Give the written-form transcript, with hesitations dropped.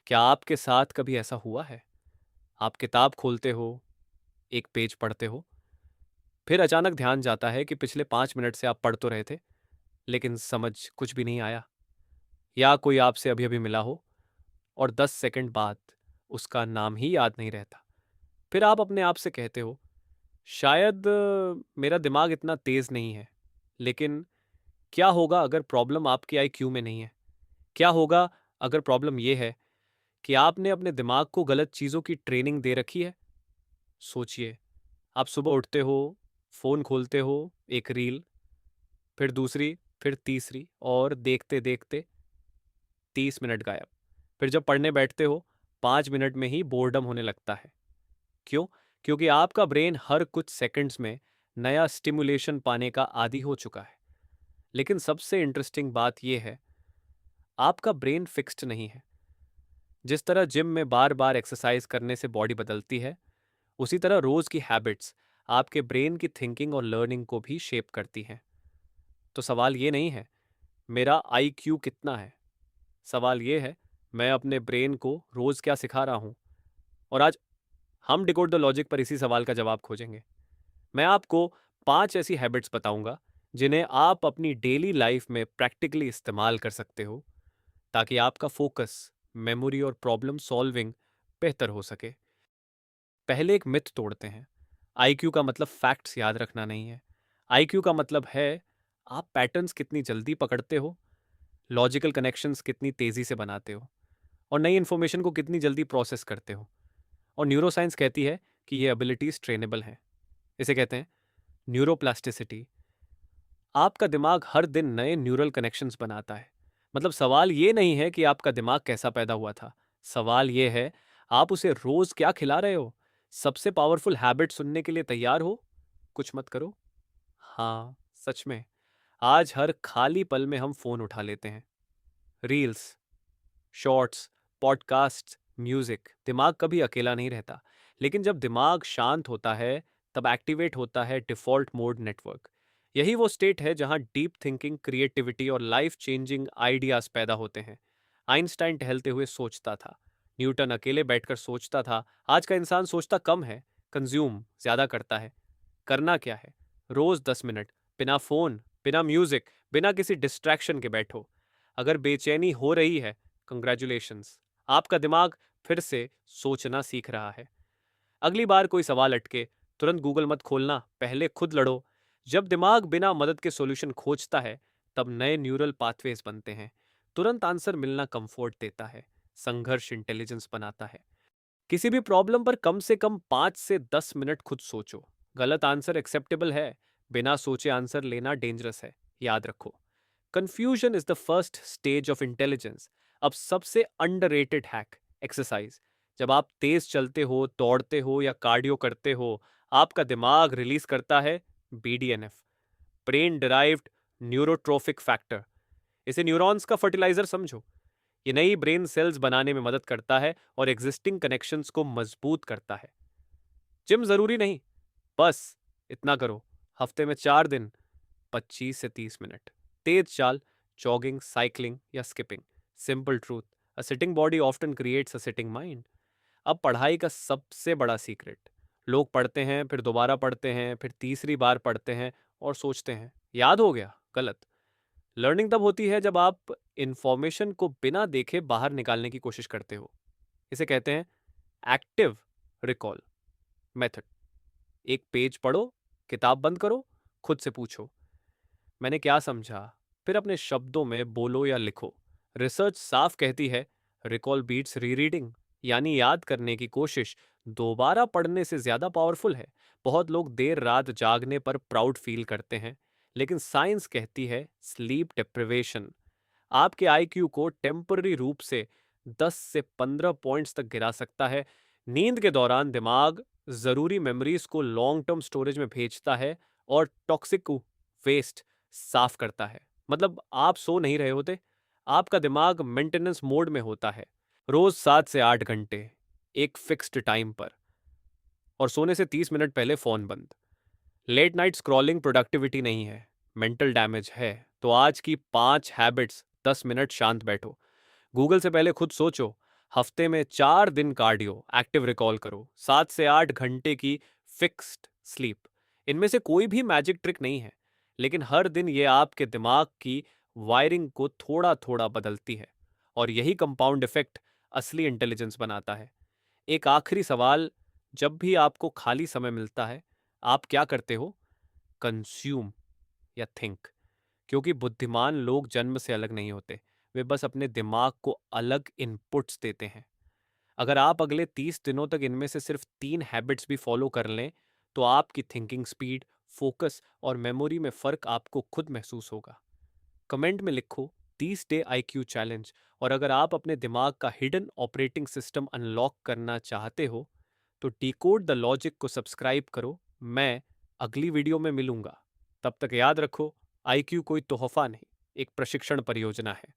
क्या आपके साथ कभी ऐसा हुआ है? आप किताब खोलते हो, एक पेज पढ़ते हो, फिर अचानक ध्यान जाता है कि पिछले 5 मिनट से आप पढ़ तो रहे थे, लेकिन समझ कुछ भी नहीं आया। या कोई आपसे अभी अभी मिला हो और 10 सेकंड बाद उसका नाम ही याद नहीं रहता। फिर आप अपने आप से कहते हो, शायद मेरा दिमाग इतना तेज नहीं है। लेकिन क्या होगा अगर प्रॉब्लम आपके आईक्यू में नहीं है? क्या होगा अगर प्रॉब्लम यह है कि आपने अपने दिमाग को गलत चीज़ों की ट्रेनिंग दे रखी है? सोचिए, आप सुबह उठते हो, फ़ोन खोलते हो, एक रील, फिर दूसरी, फिर तीसरी और देखते-देखते 30 मिनट गायब। फिर जब पढ़ने बैठते हो, 5 मिनट में ही बोर्डम होने लगता है। क्यों? क्योंकि आपका ब्रेन हर कुछ सेकंड्स में नया स्टिमुलेशन पाने का आदी हो चुका है। लेकिन सबसे इंटरेस्टिंग बात यह है, आपका ब्रेन फिक्स्ड नहीं है। जिस तरह जिम में बार-बार एक्सरसाइज करने से बॉडी बदलती है, उसी तरह रोज की हैबिट्स आपके ब्रेन की थिंकिंग और लर्निंग को भी शेप करती हैं। तो सवाल ये नहीं है मेरा आईक्यू कितना है, सवाल ये है मैं अपने ब्रेन को रोज क्या सिखा रहा हूं। और आज हम डिकोड द लॉजिक पर इसी सवाल का जवाब खोजेंगे। मैं आपको 5 ऐसी हैबिट्स बताऊंगा जिन्हें आप अपनी डेली लाइफ में प्रैक्टिकली इस्तेमाल कर सकते हो, ताकि आपका फोकस, मेमोरी और प्रॉब्लम सॉल्विंग बेहतर हो सके। पहले एक मिथ तोड़ते हैं। आईक्यू का मतलब फैक्ट्स याद रखना नहीं है। आईक्यू का मतलब है आप पैटर्न्स कितनी जल्दी पकड़ते हो, लॉजिकल कनेक्शंस कितनी तेजी से बनाते हो और नई इंफॉर्मेशन को कितनी जल्दी प्रोसेस करते हो। और न्यूरोसाइंस कहती है कि ये एबिलिटीज ट्रेनेबल हैं। इसे कहते हैं न्यूरोप्लास्टिसिटी। आपका दिमाग हर दिन नए न्यूरल कनेक्शंस बनाता है। मतलब सवाल ये नहीं है कि आपका दिमाग कैसा पैदा हुआ था, सवाल ये है आप उसे रोज क्या खिला रहे हो। सबसे पावरफुल हैबिट सुनने के लिए तैयार हो? कुछ मत करो। हाँ, सच में आज हर खाली पल में हम फोन उठा लेते हैं। Reels, shorts, podcast, music. दिमाग कभी अकेला नहीं रहता, लेकिन जब दिमाग शांत होता है तब एक्टिवेट होता है डिफॉल्ट मोड नेटवर्क। यही वो स्टेट है जहां डीप थिंकिंग, क्रिएटिविटी और लाइफ चेंजिंग आइडियाज पैदा होते हैं। आइंस्टाइन टहलते हुए सोचता था, न्यूटन अकेले बैठकर सोचता था। आज का इंसान सोचता कम है, कंज्यूम ज्यादा करता है। करना क्या है? रोज 10 मिनट, बिना फोन, बिना म्यूजिक, बिना किसी डिस्ट्रैक्शन के बैठो। अगर बेचैनी हो रही है, कंग्रेचुलेशंस, आपका दिमाग फिर से सोचना सीख रहा है। अगली बार कोई सवाल अटके, तुरंत गूगल मत खोलना, पहले खुद लड़ो। जब दिमाग बिना मदद के सॉल्यूशन खोजता है, तब नए न्यूरल पाथवेज बनते हैं। तुरंत आंसर मिलना कंफर्ट देता है, संघर्ष इंटेलिजेंस बनाता है। किसी भी प्रॉब्लम पर कम से कम 5 से 10 मिनट खुद सोचो। गलत आंसर एक्सेप्टेबल है, बिना सोचे आंसर लेना डेंजरस है। याद रखो, confusion is the first stage of intelligence. अब सबसे अंडररेटेड हैक, एक्सरसाइज। जब आप तेज चलते हो, दौड़ते हो या कार्डियो करते हो, आपका दिमाग रिलीज करता है BDNF, brain derived neurotrophic factor. इसे न्यूरॉन्स का फर्टिलाइजर समझो। ये नई ब्रेन सेल्स बनाने में मदद करता है और एग्जिस्टिंग कनेक्शंस को मजबूत करता है। जिम जरूरी नहीं, बस इतना करो, हफ्ते में 4 दिन, 25 से 30 मिनट तेज चाल, जॉगिंग, साइकिलिंग या skipping. Simple truth, a sitting body often creates a sitting mind. अब पढ़ाई का सबसे बड़ा सीक्रेट, लोग पढ़ते हैं, फिर दोबारा पढ़ते हैं, फिर तीसरी बार पढ़ते हैं और सोचते हैं याद हो गया। गलत। लर्निंग तब होती है जब आप इंफॉर्मेशन को बिना देखे बाहर निकालने की कोशिश करते हो। इसे कहते हैं एक्टिव रिकॉल मेथड। एक पेज पढ़ो, किताब बंद करो, खुद से पूछो मैंने क्या समझा, फिर अपने शब्दों में बोलो या लिखो। रिसर्च साफ कहती है रिकॉल बीट्स रीरीडिंग, यानी याद करने की कोशिश दोबारा पढ़ने से ज्यादा पावरफुल है। बहुत लोग देर रात जागने पर प्राउड फील करते हैं, लेकिन साइंस कहती है स्लीप डिप्रिवेशन आपके आईक्यू को टेम्पररी रूप से 10 से 15 पॉइंट्स तक गिरा सकता है। नींद के दौरान दिमाग जरूरी मेमोरीज को लॉन्ग टर्म स्टोरेज में भेजता है और टॉक्सिक वेस्ट साफ करता है। मतलब आप सो नहीं रहे होते, आपका दिमाग मेंटेनेंस मोड में होता है। रोज 7 से 8 घंटे, एक फिक्स्ड टाइम पर, और सोने से 30 मिनट पहले फोन बंद। लेट नाइट स्क्रॉलिंग प्रोडक्टिविटी नहीं है, मेंटल डैमेज है। तो आज की 5 हैबिट्स, 10 मिनट शांत बैठो, गूगल से पहले खुद सोचो, हफ्ते में 4 दिन कार्डियो, एक्टिव रिकॉल करो, 7 से 8 घंटे की फिक्स्ड स्लीप। इनमें से कोई भी मैजिक ट्रिक नहीं है, लेकिन हर दिन ये आपके दिमाग की वायरिंग को थोड़ा थोड़ा बदलती है, और यही कंपाउंड इफेक्ट असली इंटेलिजेंस बनाता है। एक आखिरी सवाल, जब भी आपको खाली समय मिलता है, आप क्या करते हो? कंज्यूम या थिंक? क्योंकि बुद्धिमान लोग जन्म से अलग नहीं होते, वे बस अपने दिमाग को अलग इनपुट्स देते हैं। अगर आप अगले 30 दिनों तक इनमें से सिर्फ 3 हैबिट्स भी फॉलो कर लें, तो आपकी थिंकिंग स्पीड, फोकस और मेमोरी में फर्क आपको खुद महसूस होगा। कमेंट में लिखो 30 डे IQ चैलेंज, और अगर आप अपने दिमाग का हिडन ऑपरेटिंग सिस्टम अनलॉक करना चाहते हो, तो डिकोड द लॉजिक को सब्सक्राइब करो। मैं अगली वीडियो में मिलूंगा। तब तक याद रखो, IQ कोई तोहफा नहीं, एक प्रशिक्षण परियोजना है।